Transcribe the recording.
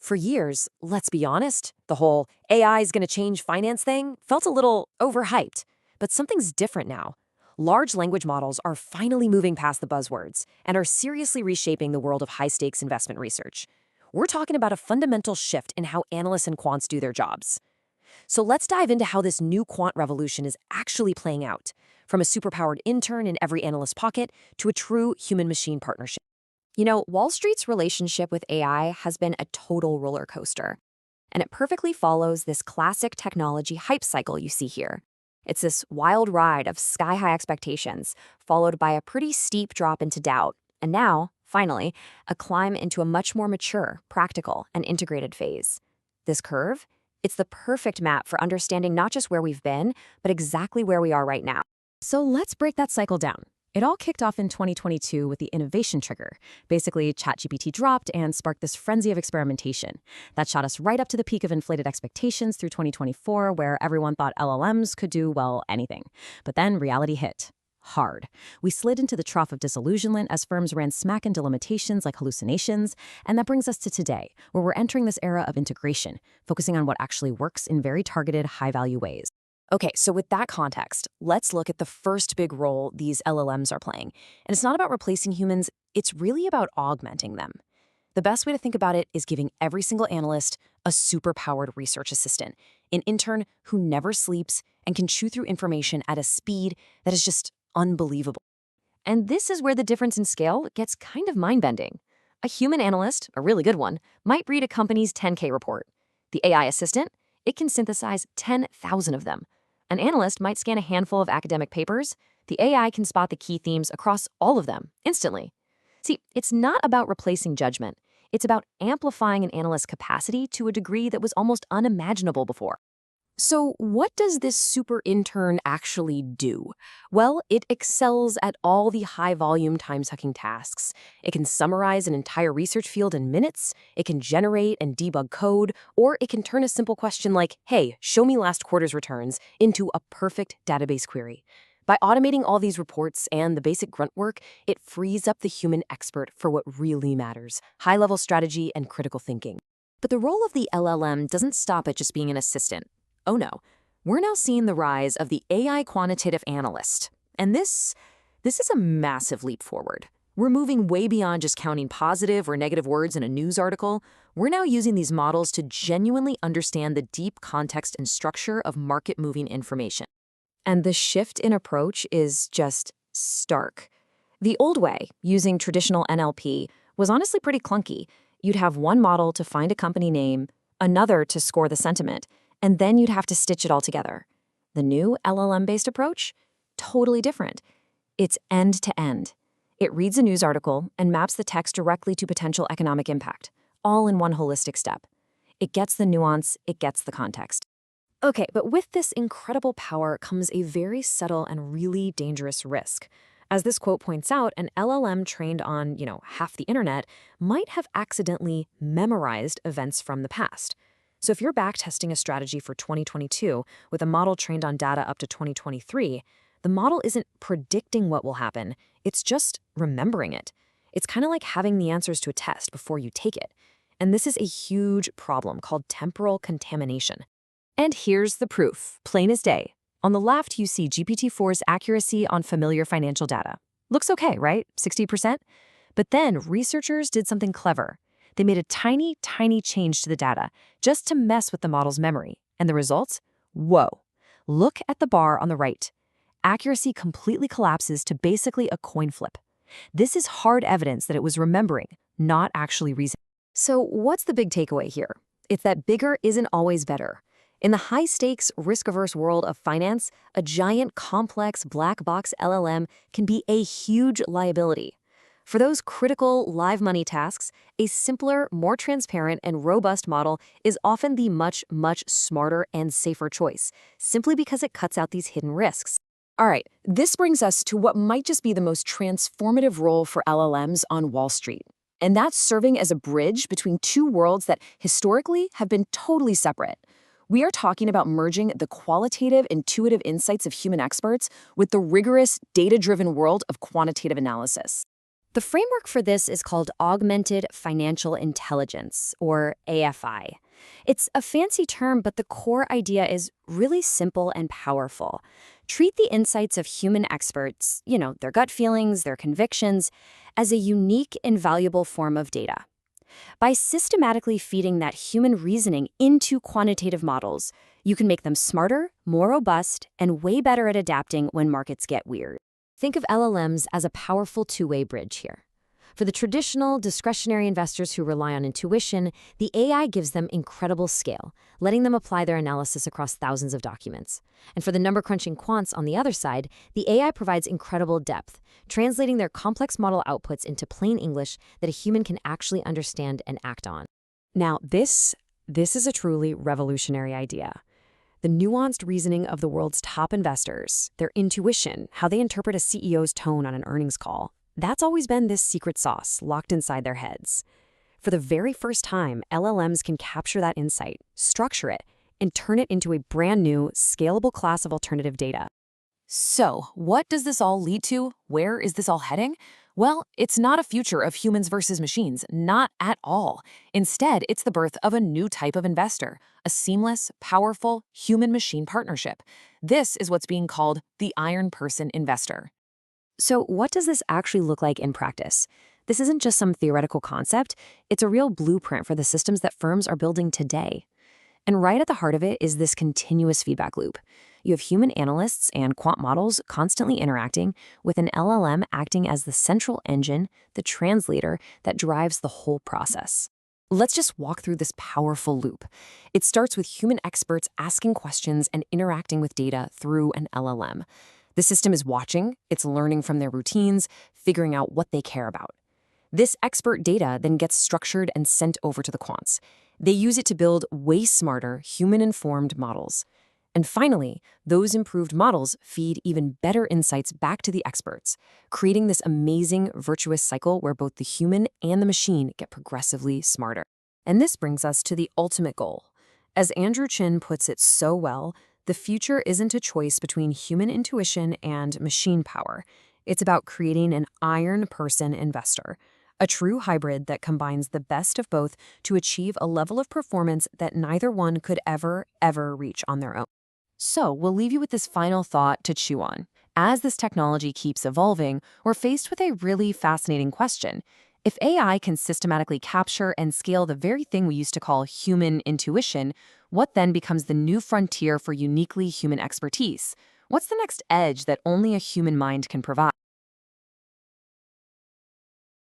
For years, let's be honest, the whole AI is going to change finance thing felt a little overhyped. But something's different now. Large language models are finally moving past the buzzwords and are seriously reshaping the world of high-stakes investment research. We're talking about a fundamental shift in how analysts and quants do their jobs. So let's dive into how this new quant revolution is actually playing out, from a superpowered intern in every analyst's pocket to a true human-machine partnership. Wall Street's relationship with AI has been a total roller coaster, and it perfectly follows this classic technology hype cycle you see here. It's this wild ride of sky-high expectations, followed by a pretty steep drop into doubt, and now, finally, a climb into a much more mature, practical, and integrated phase. This curve? It's the perfect map for understanding not just where we've been, but exactly where we are right now. So let's break that cycle down. It all kicked off in 2022 with the innovation trigger. Basically, ChatGPT dropped and sparked this frenzy of experimentation. That shot us right up to the peak of inflated expectations through 2024, where everyone thought LLMs could do, well, anything. But then reality hit. Hard. We slid into the trough of disillusionment as firms ran smack into limitations like hallucinations, and that brings us to today, where we're entering this era of integration, focusing on what actually works in very targeted, high-value ways. Okay, so with that context, let's look at the first big role these LLMs are playing. And it's not about replacing humans, it's really about augmenting them. The best way to think about it is giving every single analyst a superpowered research assistant, an intern who never sleeps and can chew through information at a speed that is just unbelievable. And this is where the difference in scale gets kind of mind-bending. A human analyst, a really good one, might read a company's 10K report. The AI assistant, it can synthesize 10,000 of them. An analyst might scan a handful of academic papers. The AI can spot the key themes across all of them instantly. See, it's not about replacing judgment. It's about amplifying an analyst's capacity to a degree that was almost unimaginable before. So what does this super intern actually do? Well, it excels at all the high-volume, time-sucking tasks. It can summarize an entire research field in minutes, it can generate and debug code, or it can turn a simple question like, hey, show me last quarter's returns, into a perfect database query. By automating all these reports and the basic grunt work, it frees up the human expert for what really matters, high-level strategy and critical thinking. But the role of the LLM doesn't stop at just being an assistant. Oh no, we're now seeing the rise of the AI quantitative analyst. And this is a massive leap forward. We're moving way beyond just counting positive or negative words in a news article. We're now using these models to genuinely understand the deep context and structure of market-moving information. And the shift in approach is just stark. The old way, using traditional NLP, was honestly pretty clunky. You'd have one model to find a company name, another to score the sentiment, and then you'd have to stitch it all together. The new LLM-based approach? Totally different. It's end-to-end. It reads a news article and maps the text directly to potential economic impact, all in one holistic step. It gets the nuance, it gets the context. Okay, but with this incredible power comes a very subtle and really dangerous risk. As this quote points out, an LLM trained on, half the internet might have accidentally memorized events from the past. So if you're backtesting a strategy for 2022 with a model trained on data up to 2023, the model isn't predicting what will happen, it's just remembering it. It's kind of like having the answers to a test before you take it. And this is a huge problem called temporal contamination. And here's the proof, plain as day. On the left, you see GPT-4's accuracy on familiar financial data. Looks okay, right? 60%? But then researchers did something clever. They made a tiny, tiny change to the data just to mess with the model's memory. And the results? Whoa. Look at the bar on the right. Accuracy completely collapses to basically a coin flip. This is hard evidence that it was remembering, not actually reasoning. So what's the big takeaway here? It's that bigger isn't always better. In the high-stakes, risk-averse world of finance, a giant, complex, black box LLM can be a huge liability. For those critical, live money tasks, a simpler, more transparent, and robust model is often the much, much smarter and safer choice, simply because it cuts out these hidden risks. All right, this brings us to what might just be the most transformative role for LLMs on Wall Street. And that's serving as a bridge between two worlds that historically have been totally separate. We are talking about merging the qualitative, intuitive insights of human experts with the rigorous, data-driven world of quantitative analysis. The framework for this is called Augmented Financial Intelligence, or AFI. It's a fancy term, but the core idea is really simple and powerful. Treat the insights of human experts, their gut feelings, their convictions, as a unique and valuable form of data. By systematically feeding that human reasoning into quantitative models, you can make them smarter, more robust, and way better at adapting when markets get weird. Think of LLMs as a powerful two-way bridge here. For the traditional, discretionary investors who rely on intuition, the AI gives them incredible scale, letting them apply their analysis across thousands of documents. And for the number-crunching quants on the other side, the AI provides incredible depth, translating their complex model outputs into plain English that a human can actually understand and act on. Now, this is a truly revolutionary idea. The nuanced reasoning of the world's top investors, their intuition, how they interpret a CEO's tone on an earnings call, that's always been this secret sauce locked inside their heads. For the very first time, LLMs can capture that insight, structure it, and turn it into a brand new, scalable class of alternative data. So, what does this all lead to? Where is this all heading? Well, it's not a future of humans versus machines, not at all. Instead, it's the birth of a new type of investor, a seamless, powerful human-machine partnership. This is what's being called the iron person investor. So what does this actually look like in practice? This isn't just some theoretical concept, it's a real blueprint for the systems that firms are building today. And right at the heart of it is this continuous feedback loop. You have human analysts and quant models constantly interacting, with an LLM acting as the central engine, the translator that drives the whole process. Let's just walk through this powerful loop. It starts with human experts asking questions and interacting with data through an LLM. The system is watching, it's learning from their routines, figuring out what they care about. This expert data then gets structured and sent over to the quants. They use it to build way smarter, human-informed models. And finally, those improved models feed even better insights back to the experts, creating this amazing, virtuous cycle where both the human and the machine get progressively smarter. And this brings us to the ultimate goal. As Andrew Chin puts it so well, the future isn't a choice between human intuition and machine power. It's about creating an iron person investor, a true hybrid that combines the best of both to achieve a level of performance that neither one could ever reach on their own. So we'll leave you with this final thought to chew on. As this technology keeps evolving, we're faced with a really fascinating question. If AI can systematically capture and scale the very thing we used to call human intuition, what then becomes the new frontier for uniquely human expertise? What's the next edge that only a human mind can provide?